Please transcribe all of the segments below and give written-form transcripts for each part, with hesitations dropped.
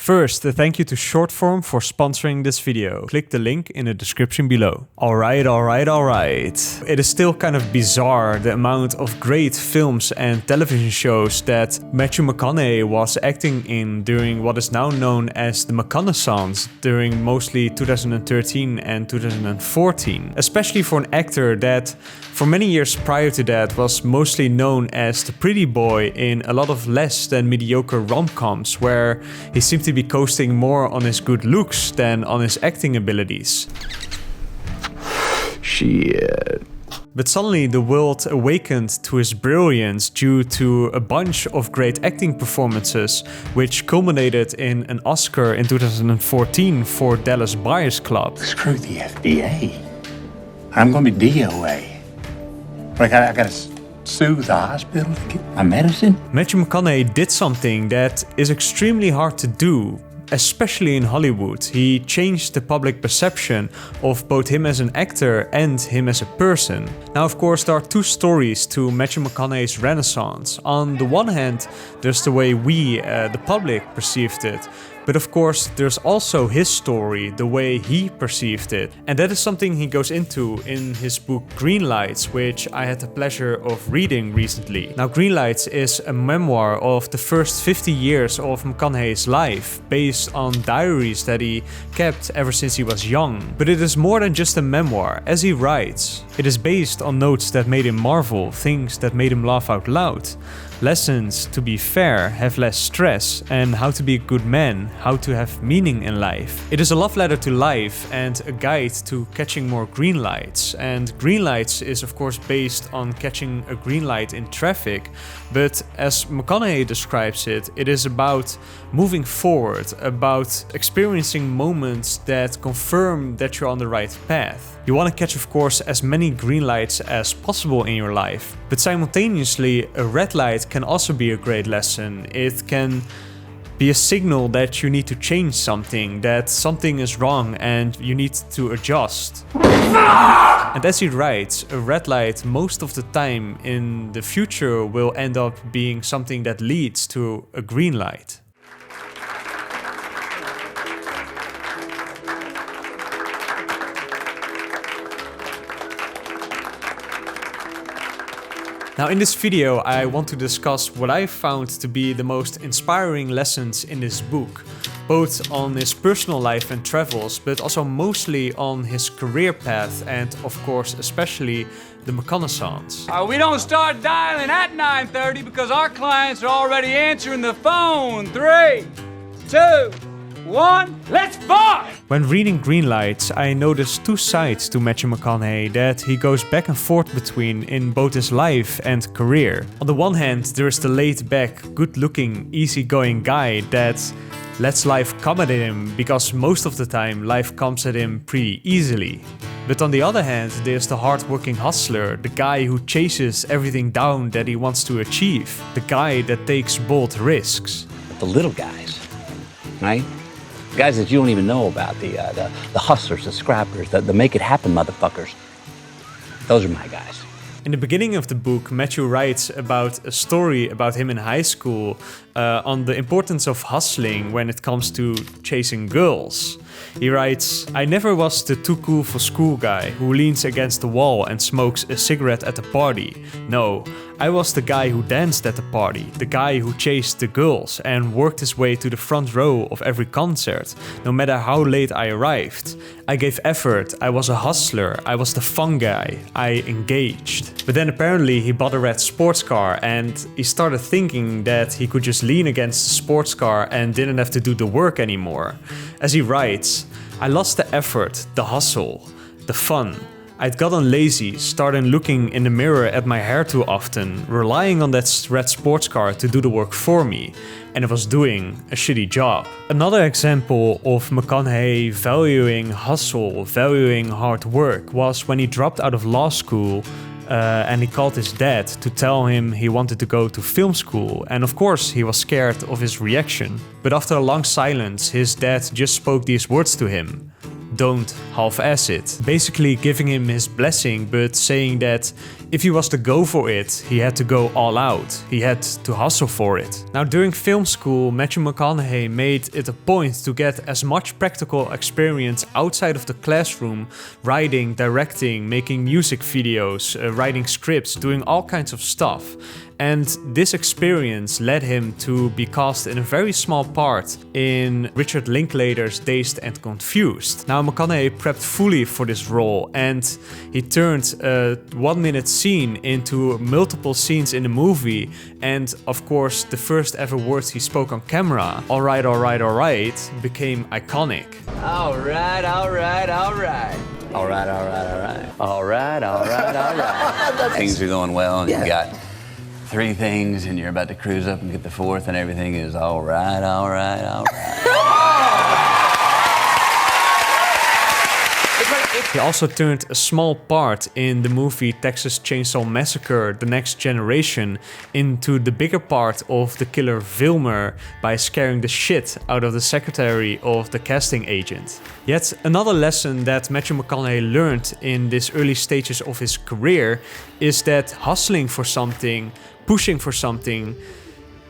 First, a thank you to Shortform for sponsoring this video. Click the link in the description below. Alright. It is still kind of bizarre the amount of great films and television shows that Matthew McConaughey was acting in during what is now known as the McConaissance during mostly 2013 and 2014. Especially for an actor that for many years prior to that was mostly known as the pretty boy in a lot of less than mediocre rom-coms where he seemed to be coasting more on his good looks than on his acting abilities. Shit. But suddenly the world awakened to his brilliance due to a bunch of great acting performances, which culminated in an Oscar in 2014 for Dallas Buyers Club. Screw the FDA. I'm gonna be DOA. I gotta sue the hospital to get my medicine? Matthew McConaughey did something that is extremely hard to do, especially in Hollywood. He changed the public perception of both him as an actor and him as a person. Now, of course, there are two stories to Matthew McConaughey's renaissance. On the one hand, there's the way we, the public, perceived it. But of course, there's also his story, the way he perceived it. And that is something he goes into in his book Greenlights, which I had the pleasure of reading recently. Now, Greenlights is a memoir of the first 50 years of McConaughey's life, based on diaries that he kept ever since he was young. But it is more than just a memoir, as he writes. It is based on notes that made him marvel, things that made him laugh out loud. Lessons to be fair, have less stress, and how to be a good man, how to have meaning in life. It is a love letter to life and a guide to catching more green lights. And green lights is of course based on catching a green light in traffic, but as McConaughey describes it, it is about moving forward, about experiencing moments that confirm that you're on the right path. You want to catch, of course, as many green lights as possible in your life, but simultaneously a red light can also be a great lesson. It can be a signal that you need to change something, that something is wrong and you need to adjust. And as he writes, a red light most of the time in the future will end up being something that leads to a green light. Now in this video I want to discuss what I found to be the most inspiring lessons in this book, both on his personal life and travels, but also mostly on his career path and of course especially the McConaissance. We don't start dialing at 9:30 because our clients are already answering the phone. 3, 2, 1, let's vibe! When reading Greenlights, I noticed two sides to Matthew McConaughey that he goes back and forth between in both his life and career. On the one hand, there is the laid-back, good-looking, easygoing guy that lets life come at him because most of the time life comes at him pretty easily. But on the other hand, there's the hard-working hustler, the guy who chases everything down that he wants to achieve, the guy that takes bold risks. The little guys, right? Guys that you don't even know about, the hustlers, the scrappers, the make it happen motherfuckers. Those are my guys. In the beginning of the book, Matthew writes about a story about him in high school on the importance of hustling when it comes to chasing girls. He writes, "I never was the too cool for school guy who leans against the wall and smokes a cigarette at the party. No, I was the guy who danced at the party, the guy who chased the girls and worked his way to the front row of every concert, no matter how late I arrived. I gave effort, I was a hustler, I was the fun guy, I engaged." But then apparently he bought a red sports car and he started thinking that he could just lean against the sports car and didn't have to do the work anymore. As he writes, "I lost the effort, the hustle, the fun. I'd gotten lazy, started looking in the mirror at my hair too often, relying on that red sports car to do the work for me, and it was doing a shitty job." Another example of McConaughey valuing hustle, valuing hard work was when he dropped out of law school and he called his dad to tell him he wanted to go to film school, and of course he was scared of his reaction. But after a long silence, his dad just spoke these words to him: don't half-ass it. Basically giving him his blessing, but saying that if he was to go for it, he had to go all out. He had to hustle for it. Now, during film school, Matthew McConaughey made it a point to get as much practical experience outside of the classroom, writing, directing, making music videos, writing scripts, doing all kinds of stuff. And this experience led him to be cast in a very small part in Richard Linklater's Dazed and Confused. Now, McConaughey prepped fully for this role, and he turned a 1-minute scene into multiple scenes in the movie. And of course, the first ever words he spoke on camera, alright, alright, alright, became iconic. Alright, alright, alright. Alright, alright, alright. Alright, alright, alright. Things are going well, and you got 3 things, and you're about to cruise up and get the 4th, and everything is all right, all right, all right. He also turned a small part in the movie Texas Chainsaw Massacre: The Next Generation into the bigger part of the killer Vilmer by scaring the shit out of the secretary of the casting agent. Yet another lesson that Matthew McConaughey learned in these early stages of his career is that hustling for something, pushing for something,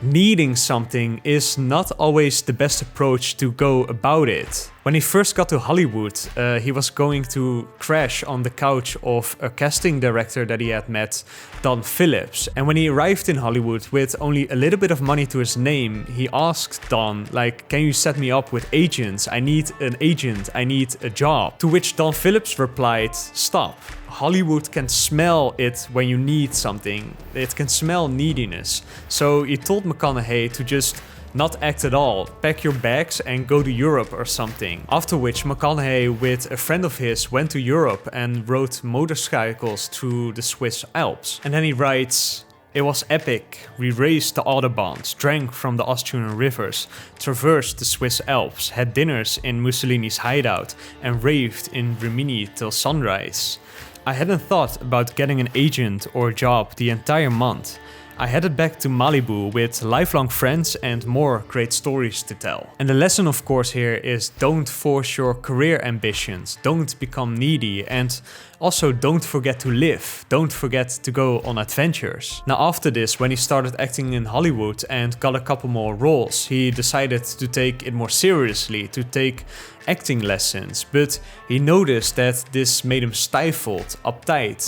needing something is not always the best approach to go about it. When he first got to Hollywood, he was going to crash on the couch of a casting director that he had met, Don Phillips. And when he arrived in Hollywood with only a little bit of money to his name, he asked Don, like, can you set me up with agents? I need an agent, I need a job. To which Don Phillips replied, stop. Hollywood can smell it when you need something. It can smell neediness. So he told McConaughey to just not act at all, pack your bags and go to Europe or something. After which McConaughey with a friend of his went to Europe and rode motorcycles through the Swiss Alps. And then he writes, it was epic. We raced the Autobahns, drank from the Austrian rivers, traversed the Swiss Alps, had dinners in Mussolini's hideout and raved in Rimini till sunrise. I hadn't thought about getting an agent or a job the entire month. I headed back to Malibu with lifelong friends and more great stories to tell. And the lesson, of course, here is don't force your career ambitions, don't become needy, and also don't forget to live, don't forget to go on adventures. Now after this, when he started acting in Hollywood and got a couple more roles, he decided to take it more seriously, to take acting lessons, but he noticed that this made him stifled, uptight,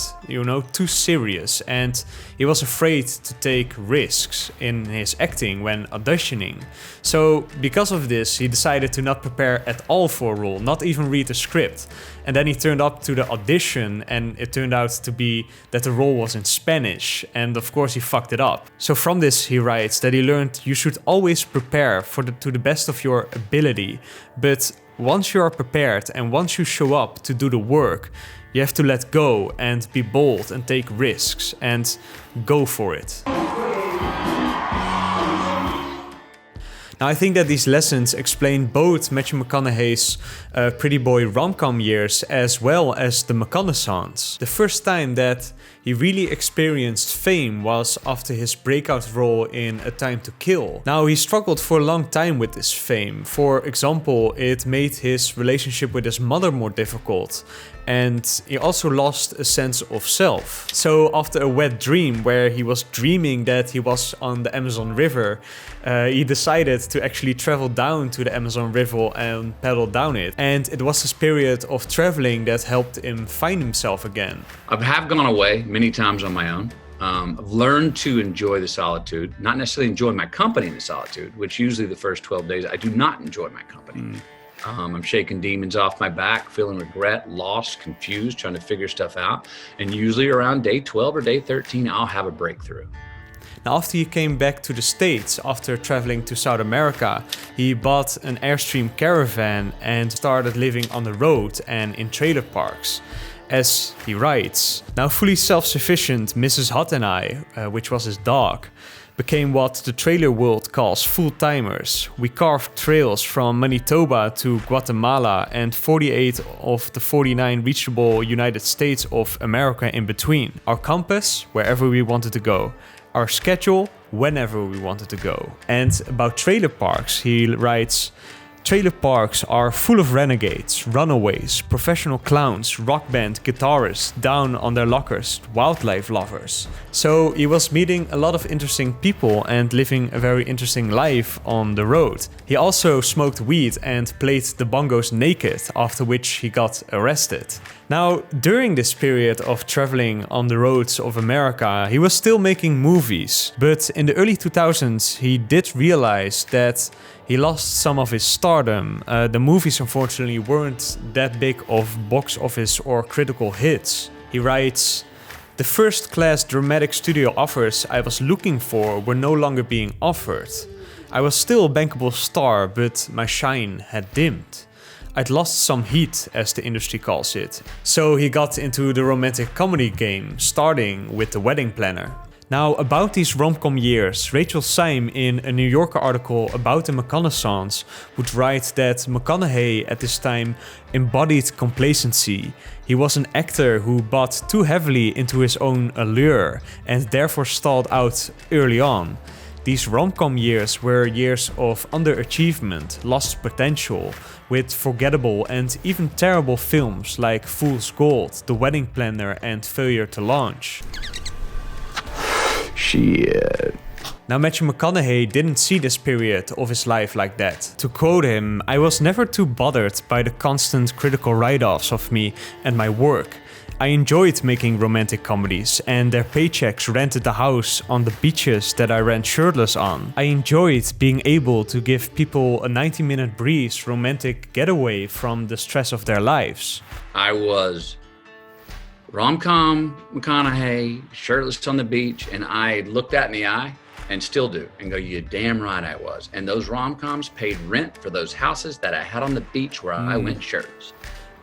too serious, and he was afraid to take risks in his acting when auditioning. So because of this, he decided to not prepare at all for a role, not even read the script. And then he turned up to the audition and it turned out to be that the role was in Spanish, and of course he fucked it up. So from this he writes that he learned you should always prepare to the best of your ability, but once you are prepared and once you show up to do the work, you have to let go and be bold and take risks and go for it. Now I think that these lessons explain both Matthew McConaughey's pretty boy rom-com years as well as the McConaissance. The first time that he really experienced fame was after his breakout role in A Time to Kill. Now he struggled for a long time with this fame. For example, it made his relationship with his mother more difficult, and he also lost a sense of self. So after a wet dream where he was dreaming that he was on the Amazon River, he decided to actually travel down to the Amazon River and paddle down it. And it was this period of traveling that helped him find himself again. I have gone away many times on my own. I've learned to enjoy the solitude, not necessarily enjoy my company in the solitude, which usually the first 12 days, I do not enjoy my company. I'm shaking demons off my back, feeling regret, lost, confused, trying to figure stuff out. And usually around day 12 or day 13, I'll have a breakthrough. Now after he came back to the States, after traveling to South America, he bought an Airstream caravan and started living on the road and in trailer parks. As he writes, now fully self-sufficient Mrs. Hot and I, which was his dog, became what the trailer world calls full-timers. We carved trails from Manitoba to Guatemala and 48 of the 49 reachable United States of America in between. Our compass, wherever we wanted to go. Our schedule, whenever we wanted to go. And about trailer parks, he writes, Trailer parks are full of renegades, runaways, professional clowns, rock band guitarists down on their lockers, wildlife lovers. So he was meeting a lot of interesting people and living a very interesting life on the road. He also smoked weed and played the bongos naked, after which he got arrested. Now, during this period of traveling on the roads of America, he was still making movies. But in the early 2000s, he did realize that he lost some of his stardom. The movies unfortunately weren't that big of box office or critical hits. He writes, "The first-class dramatic studio offers I was looking for were no longer being offered. I was still a bankable star, but my shine had dimmed. I'd lost some heat, as the industry calls it." So he got into the romantic comedy game, starting with The Wedding Planner. Now, about these rom-com years, Rachel Syme, in a New Yorker article about the McConaissance, would write that McConaughey at this time embodied complacency. He was an actor who bought too heavily into his own allure and therefore stalled out early on. These rom-com years were years of underachievement, lost potential, with forgettable and even terrible films like Fool's Gold, The Wedding Planner and Failure to Launch. Shit. Now, Matthew McConaughey didn't see this period of his life like that. To quote him, "I was never too bothered by the constant critical write-offs of me and my work. I enjoyed making romantic comedies, and their paychecks rented the house on the beaches that I ran shirtless on. I enjoyed being able to give people a 90-minute breeze romantic getaway from the stress of their lives." I was rom-com McConaughey, shirtless on the beach, and I looked that in the eye, and still do, and go, "You damn right I was." And those rom-coms paid rent for those houses that I had on the beach where I went shirtless.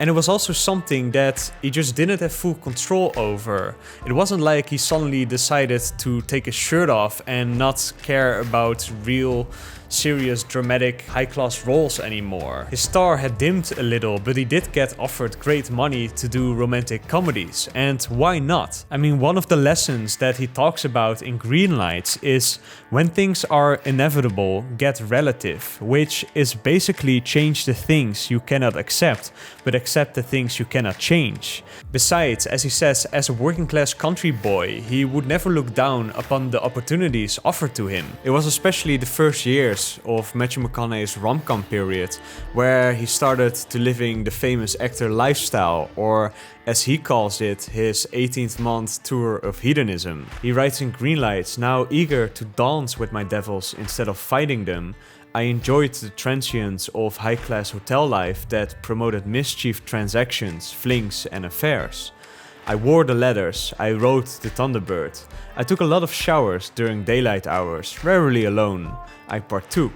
And it was also something that he just didn't have full control over. It wasn't like he suddenly decided to take his shirt off and not care about real, serious, dramatic, high-class roles anymore. His star had dimmed a little, but he did get offered great money to do romantic comedies. And why not? I mean, one of the lessons that he talks about in Greenlights is when things are inevitable, get relative, which is basically change the things you cannot accept, but accept the things you cannot change. Besides, as he says, as a working-class country boy, he would never look down upon the opportunities offered to him. It was especially the first years of Matthew McConaughey's rom-com period, where he started to living the famous actor lifestyle, or as he calls it, his 18th month tour of hedonism. He writes in Greenlights, "Now eager to dance with my devils instead of fighting them, I enjoyed the transience of high-class hotel life that promoted mischief transactions, flings and affairs. I wore the leathers, I rode the Thunderbird. I took a lot of showers during daylight hours, rarely alone. I partook.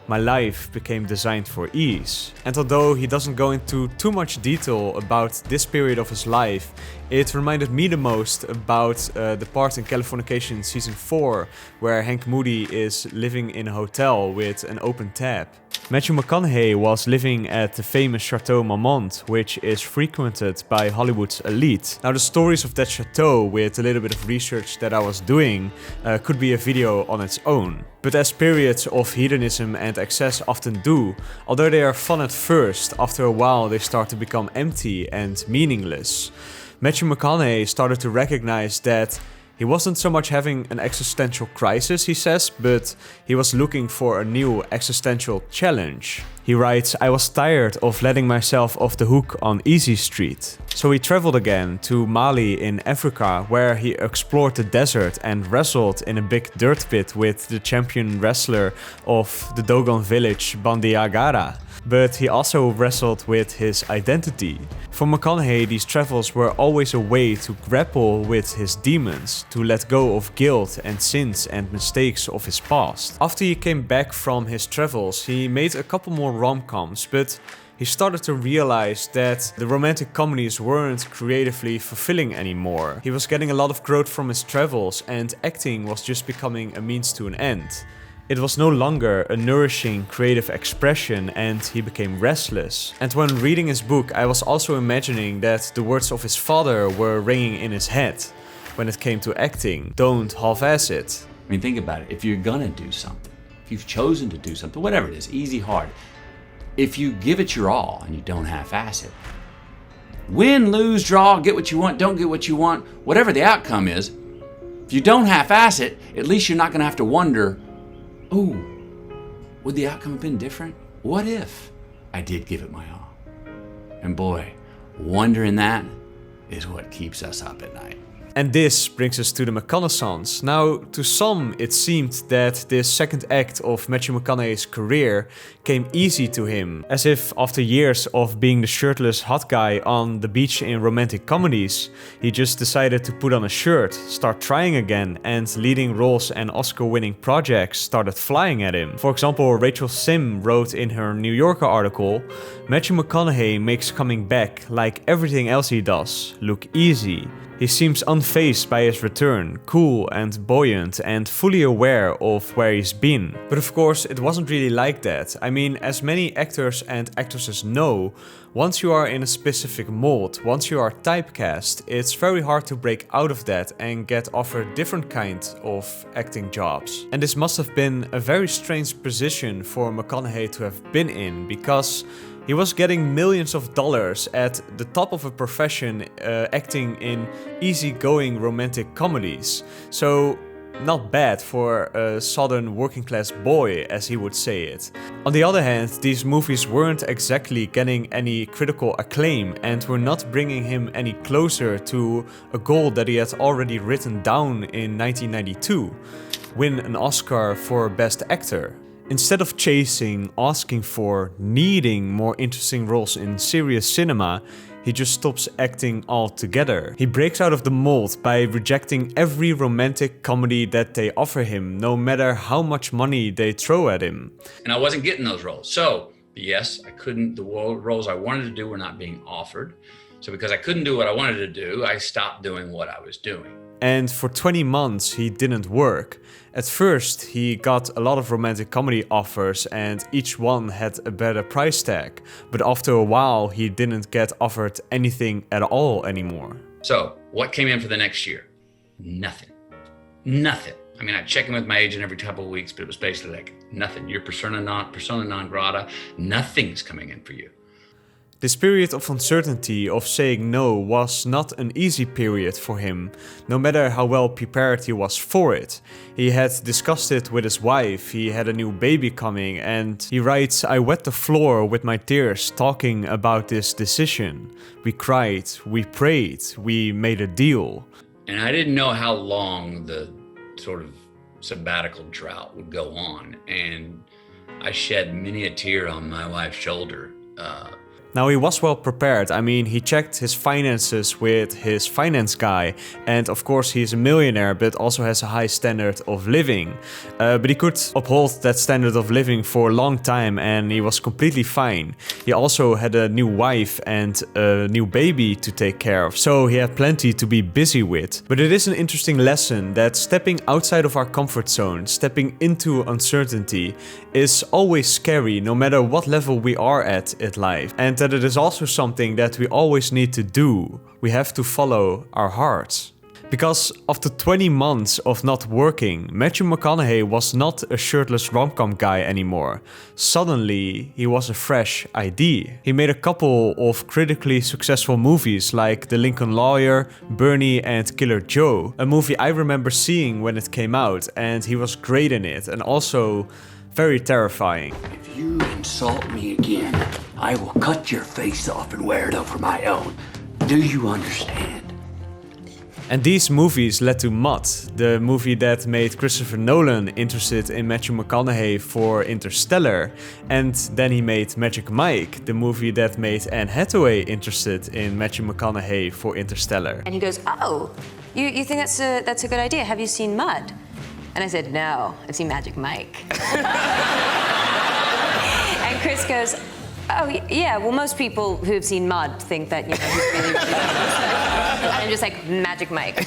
My life became designed for ease." And although he doesn't go into too much detail about this period of his life, it reminded me the most about the part in Californication season 4, where Hank Moody is living in a hotel with an open tap. Matthew McConaughey was living at the famous Chateau Marmont, which is frequented by Hollywood's elite. Now, the stories of that chateau, with a little bit of research that I was doing, could be a video on its own. But as periods of hedonism and excess often do, although they are fun at first, after a while they start to become empty and meaningless. Matthew McConaughey started to recognize that he wasn't so much having an existential crisis, he says, but he was looking for a new existential challenge. He writes, "I was tired of letting myself off the hook on Easy Street." So he traveled again to Mali in Africa, where he explored the desert and wrestled in a big dirt pit with the champion wrestler of the Dogon village, Bandiagara. But he also wrestled with his identity. For McConaughey, these travels were always a way to grapple with his demons, to let go of guilt and sins and mistakes of his past. After he came back from his travels, he made a couple more rom-coms, but he started to realize that the romantic comedies weren't creatively fulfilling anymore. He was getting a lot of growth from his travels, and acting was just becoming a means to an end. It was no longer a nourishing creative expression, and he became restless. And when reading his book, I was also imagining that the words of his father were ringing in his head when it came to acting. Don't half-ass it. I mean, think about it. If you're gonna do something, if you've chosen to do something, whatever it is, easy, hard, if you give it your all and you don't half-ass it, win, lose, draw, get what you want, don't get what you want, whatever the outcome is, if you don't half-ass it, at least you're not going to have to wonder, oh, would the outcome have been different? What if I did give it my all? And boy, wondering that is what keeps us up at night. And this brings us to the McConaissance. Now, to some, it seemed that this second act of Matthew McConaughey's career came easy to him, as if after years of being the shirtless hot guy on the beach in romantic comedies, he just decided to put on a shirt, start trying again, and leading roles and Oscar-winning projects started flying at him. For example, Rachel Sim wrote in her New Yorker article, "Matthew McConaughey makes coming back, like everything else he does, look easy. He seems unfazed by his return, cool and buoyant and fully aware of where he's been." But of course, it wasn't really like that. I mean, as many actors and actresses know, once you are in a specific mold, once you are typecast, it's very hard to break out of that and get offered different kinds of acting jobs. And this must have been a very strange position for McConaughey to have been in, because he was getting millions of dollars at the top of a profession acting in easygoing romantic comedies. So not bad for a southern working class boy, as he would say it. On the other hand, these movies weren't exactly getting any critical acclaim and were not bringing him any closer to a goal that he had already written down in 1992, win an Oscar for Best Actor. Instead of chasing, asking for, needing more interesting roles in serious cinema, he just stops acting altogether. He breaks out of the mold by rejecting every romantic comedy that they offer him, no matter how much money they throw at him. And I wasn't getting those roles. So yes, I couldn't, the roles I wanted to do were not being offered. So because I couldn't do what I wanted to do, I stopped doing what I was doing. And for 20 months he didn't work. At first he got a lot of romantic comedy offers and each one had a better price tag. But after a while he didn't get offered anything at all anymore. So what came in for the next year? Nothing. Nothing. I mean, I check in with my agent every couple of weeks, but it was basically like nothing. You're persona non grata. Nothing's coming in for you. This period of uncertainty, of saying no, was not an easy period for him, no matter how well prepared he was for it. He had discussed it with his wife, he had a new baby coming, and he writes, "I wet the floor with my tears talking about this decision. We cried, we prayed, we made a deal." And I didn't know how long the sort of sabbatical drought would go on, and I shed many a tear on my wife's shoulder. Now he was well prepared. I mean, he checked his finances with his finance guy, and of course he's a millionaire but also has a high standard of living. But he could uphold that standard of living for a long time and he was completely fine. He also had a new wife and a new baby to take care of, so he had plenty to be busy with. But it is an interesting lesson that stepping outside of our comfort zone, stepping into uncertainty, is always scary no matter what level we are at in life. And that it is also something that we always need to do. We have to follow our hearts. Because after 20 months of not working, Matthew McConaughey was not a shirtless rom-com guy anymore. Suddenly, he was a fresh idea. He made a couple of critically successful movies like The Lincoln Lawyer, Bernie and Killer Joe. A movie I remember seeing when it came out, and he was great in it and also very terrifying. If you insult me again, I will cut your face off and wear it over my own. Do you understand? And these movies led to Mud, the movie that made Christopher Nolan interested in Matthew McConaughey for Interstellar. And then he made Magic Mike, the movie that made Anne Hathaway interested in Matthew McConaughey for Interstellar. And he goes, "Oh, you think that's a good idea? Have you seen Mud?" And I said, "No, I've seen Magic Mike." And Chris goes, "Oh, yeah, well, most people who have seen Mud think that, he's really, really good." And I'm just like, Magic Mike.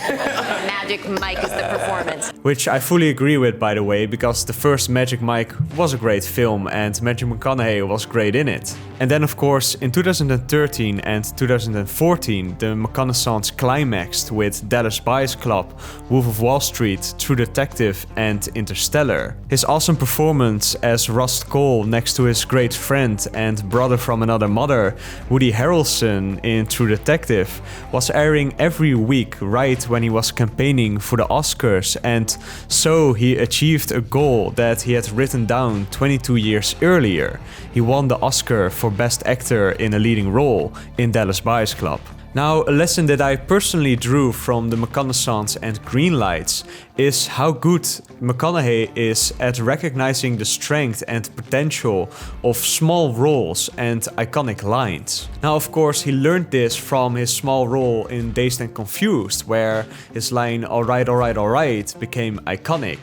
Magic Mike is the performance. Which I fully agree with, by the way, because the first Magic Mike was a great film and Matthew McConaughey was great in it. And then of course in 2013 and 2014 the McConaissance climaxed with Dallas Buyers Club, Wolf of Wallstreet, True Detective and Interstellar. His awesome performance as Rust Cole next to his great friend and brother from another mother, Woody Harrelson in True Detective, was airing every week right when he was campaigning for the Oscars, and so he achieved a goal that he had written down 22 years earlier. He won the Oscar for Best Actor in a Leading Role in Dallas Buyers Club. Now, a lesson that I personally drew from the McConaissance and Greenlights is how good McConaughey is at recognizing the strength and potential of small roles and iconic lines. Now, of course, he learned this from his small role in Dazed and Confused, where his line "alright, alright, alright" became iconic.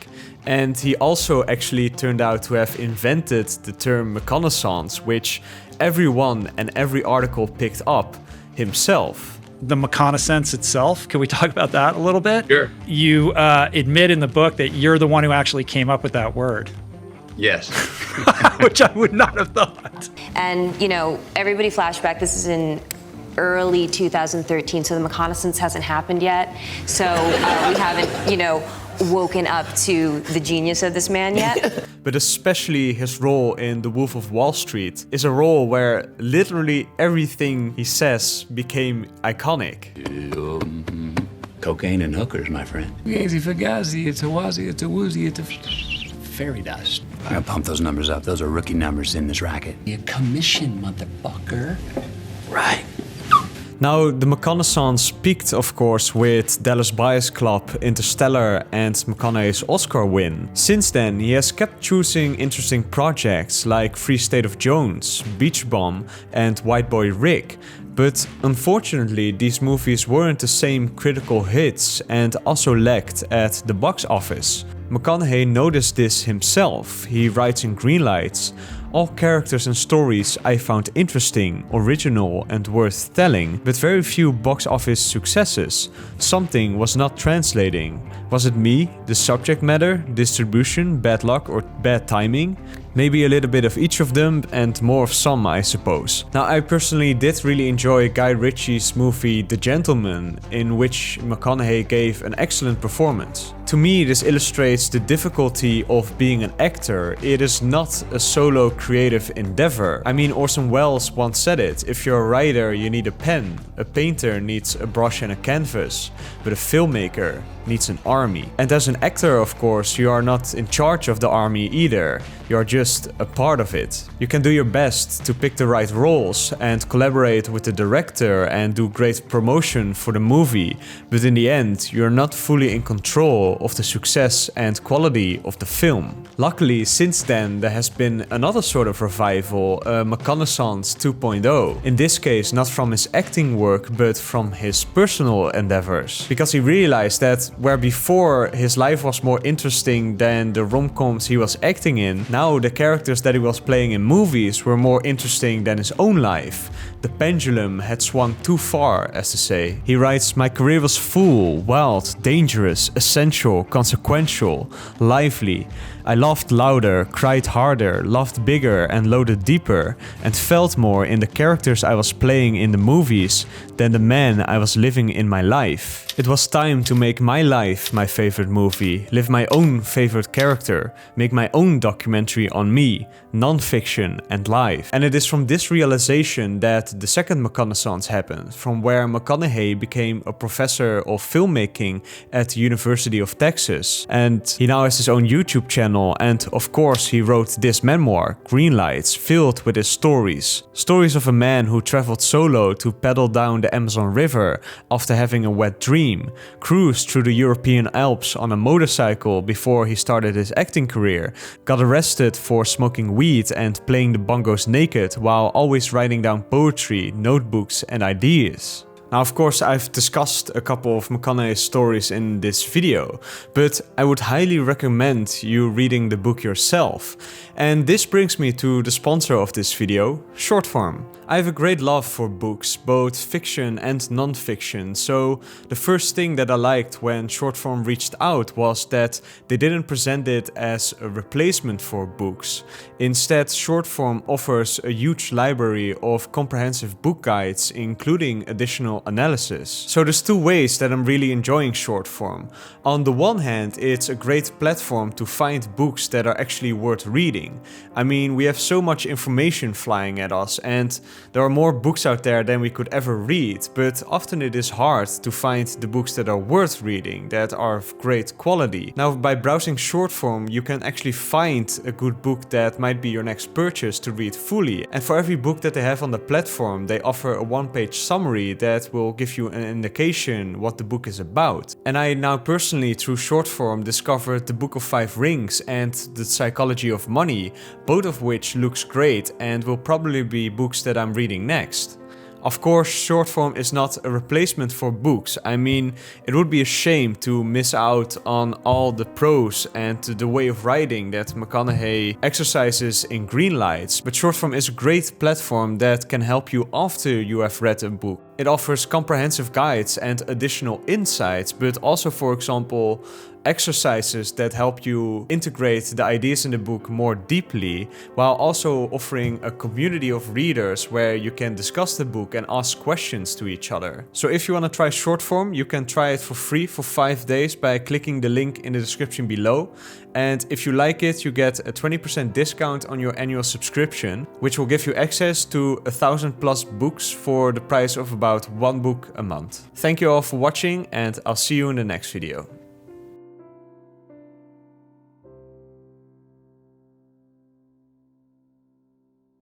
And he also actually turned out to have invented the term McConaissance, which everyone and every article picked up himself. The McConaissance itself, can we talk about that a little bit? Sure. You admit in the book that you're the one who actually came up with that word. Yes. Which I would not have thought. And, you know, everybody flashback, this is in early 2013, so the McConaissance hasn't happened yet. So we haven't, you know, woken up to the genius of this man yet. But especially his role in The Wolf of Wallstreet is a role where literally everything he says became iconic. Cocaine and hookers, my friend. Gazy fugazi, it's a wazi, it's a woozy, it's a fairy dust. I gotta pump those numbers up. Those are rookie numbers in this racket. You commission, motherfucker. Right. Now, the McConaissance peaked, of course, with Dallas Buyers Club, Interstellar and McConaughey's Oscar win. Since then, he has kept choosing interesting projects like Free State of Jones, Beach Bum and White Boy Rick. But unfortunately, these movies weren't the same critical hits and also lacked at the box office. McConaughey noticed this himself. He writes in Greenlights, "All characters and stories I found interesting, original and worth telling, but very few box office successes. Something was not translating. Was it me, the subject matter, distribution, bad luck or bad timing? Maybe a little bit of each of them and more of some, I suppose." Now, I personally did really enjoy Guy Ritchie's movie The Gentleman, in which McConaughey gave an excellent performance. To me, this illustrates the difficulty of being an actor. It is not a solo creative endeavor. I mean, Orson Welles once said it: if you're a writer, you need a pen. A painter needs a brush and a canvas. But a filmmaker needs an army. And as an actor, of course, you are not in charge of the army either. You are just a part of it. You can do your best to pick the right roles and collaborate with the director and do great promotion for the movie, but in the end, you're not fully in control of the success and quality of the film. Luckily, since then, there has been another sort of revival, McConaissance 2.0. In this case, not from his acting work, but from his personal endeavors. Because he realized that where before his life was more interesting than the rom-coms he was acting in, now the characters that he was playing in movies were more interesting than his own life. The pendulum had swung too far, as to say. He writes, "My career was full, wild, dangerous, essential, consequential, lively. I laughed louder, cried harder, laughed bigger and loaded deeper, and felt more in the characters I was playing in the movies than the man I was living in my life. It was time to make my life my favorite movie, live my own favorite character, make my own documentary on me, non-fiction and live." And it is from this realization that the second McConaissance happened, from where McConaughey became a professor of filmmaking at the University of Texas. And he now has his own YouTube channel, and of course he wrote this memoir, Greenlights, filled with his stories. Stories of a man who traveled solo to paddle down the Amazon River after having a wet dream, cruised through the European Alps on a motorcycle before he started his acting career, got arrested for smoking weed and playing the bongos naked while always writing down poetry, notebooks and ideas. Now, of course, I've discussed a couple of McConaughey's stories in this video, but I would highly recommend you reading the book yourself. And this brings me to the sponsor of this video, Shortform. I have a great love for books, both fiction and non-fiction, so the first thing that I liked when Shortform reached out was that they didn't present it as a replacement for books. Instead, Shortform offers a huge library of comprehensive book guides, including additional analysis. So there's two ways that I'm really enjoying Shortform. On the one hand, it's a great platform to find books that are actually worth reading. I mean, we have so much information flying at us, and there are more books out there than we could ever read, but often it is hard to find the books that are worth reading, that are of great quality. Now, by browsing Shortform, you can actually find a good book that might be your next purchase to read fully. And for every book that they have on the platform, they offer a one-page summary that will give you an indication what the book is about. And I now personally, through Shortform, discovered The Book of Five Rings and The Psychology of Money, both of which looks great and will probably be books that I'm reading next. Of course, Shortform is not a replacement for books. I mean, it would be a shame to miss out on all the prose and the way of writing that McConaughey exercises in Greenlights, but Shortform is a great platform that can help you after you have read a book. It offers comprehensive guides and additional insights, but also, for example, exercises that help you integrate the ideas in the book more deeply, while also offering a community of readers where you can discuss the book and ask questions to each other. So if you want to try Shortform, you can try it for free for 5 days by clicking the link in the description below. And if you like it, you get a 20% discount on your annual subscription, which will give you access to 1,000+ books for the price of about 1 book a month. Thank you all for watching, and I'll see you in the next video.